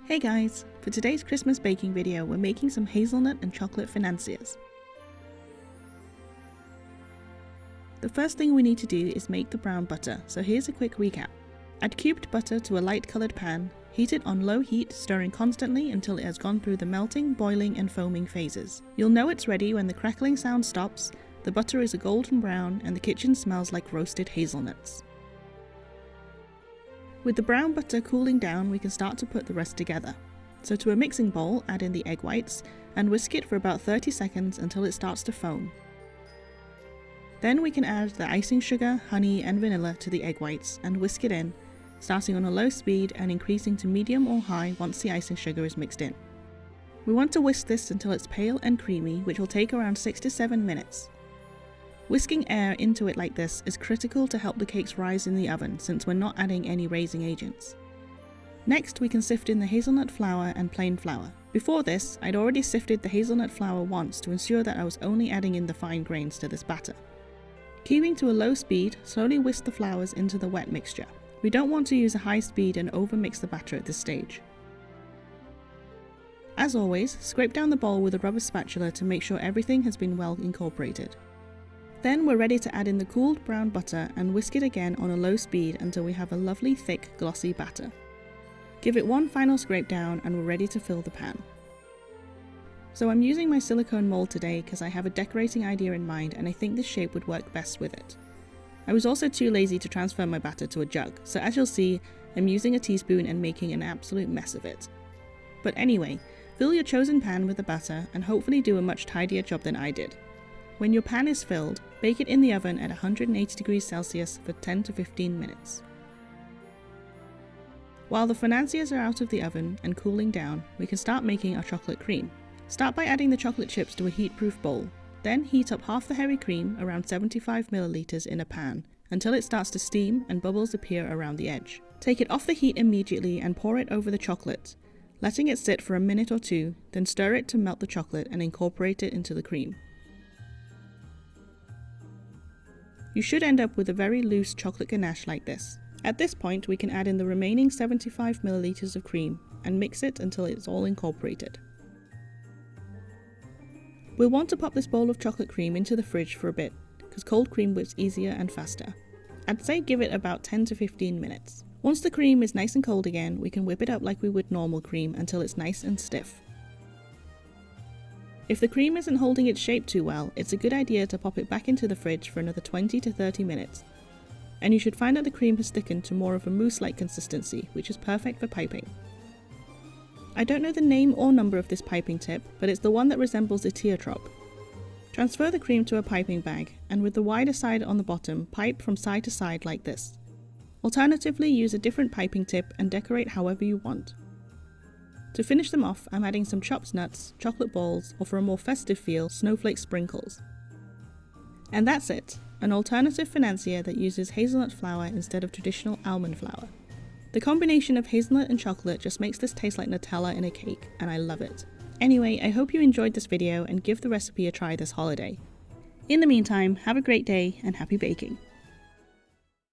Hey guys! For today's Christmas baking video, we're making some hazelnut and chocolate financiers. The first thing we need to do is make the brown butter, so here's a quick recap. Add cubed butter to a light coloured pan, heat it on low heat, stirring constantly until it has gone through the melting, boiling and foaming phases. You'll know it's ready when the crackling sound stops, the butter is a golden brown and the kitchen smells like roasted hazelnuts. With the brown butter cooling down, we can start to put the rest together. So to a mixing bowl, add in the egg whites and whisk it for about 30 seconds until it starts to foam. Then we can add the icing sugar, honey and vanilla to the egg whites and whisk it in, starting on a low speed and increasing to medium or high once the icing sugar is mixed in. We want to whisk this until it's pale and creamy, which will take around 6 to 7 minutes. Whisking air into it like this is critical to help the cakes rise in the oven since we're not adding any raising agents. Next, we can sift in the hazelnut flour and plain flour. Before this, I'd already sifted the hazelnut flour once to ensure that I was only adding in the fine grains to this batter. Keeping to a low speed, slowly whisk the flours into the wet mixture. We don't want to use a high speed and overmix the batter at this stage. As always, scrape down the bowl with a rubber spatula to make sure everything has been well incorporated. Then we're ready to add in the cooled brown butter and whisk it again on a low speed until we have a lovely thick glossy batter. Give it one final scrape down and we're ready to fill the pan. So I'm using my silicone mold today because I have a decorating idea in mind and I think this shape would work best with it. I was also too lazy to transfer my batter to a jug, so as you'll see, I'm using a teaspoon and making an absolute mess of it. But anyway, fill your chosen pan with the batter and hopefully do a much tidier job than I did. When your pan is filled, bake it in the oven at 180 degrees Celsius for 10 to 15 minutes. While the financiers are out of the oven and cooling down, we can start making our chocolate cream. Start by adding the chocolate chips to a heat-proof bowl, then heat up half the heavy cream, around 75 milliliters, in a pan until it starts to steam and bubbles appear around the edge. Take it off the heat immediately and pour it over the chocolate, letting it sit for a minute or two, then stir it to melt the chocolate and incorporate it into the cream. You should end up with a very loose chocolate ganache like this. At this point, we can add in the remaining 75 milliliters of cream and mix it until it's all incorporated. We'll want to pop this bowl of chocolate cream into the fridge for a bit, because cold cream whips easier and faster. I'd say give it about 10 to 15 minutes. Once the cream is nice and cold again, we can whip it up like we would normal cream until it's nice and stiff. If the cream isn't holding its shape too well, it's a good idea to pop it back into the fridge for another 20 to 30 minutes. And you should find that the cream has thickened to more of a mousse-like consistency, which is perfect for piping. I don't know the name or number of this piping tip, but it's the one that resembles a teardrop. Transfer the cream to a piping bag, and with the wider side on the bottom, pipe from side to side like this. Alternatively, use a different piping tip and decorate however you want. To finish them off, I'm adding some chopped nuts, chocolate balls, or for a more festive feel, snowflake sprinkles. And that's it, an alternative financier that uses hazelnut flour instead of traditional almond flour. The combination of hazelnut and chocolate just makes this taste like Nutella in a cake, and I love it. Anyway, I hope you enjoyed this video and give the recipe a try this holiday. In the meantime, have a great day and happy baking!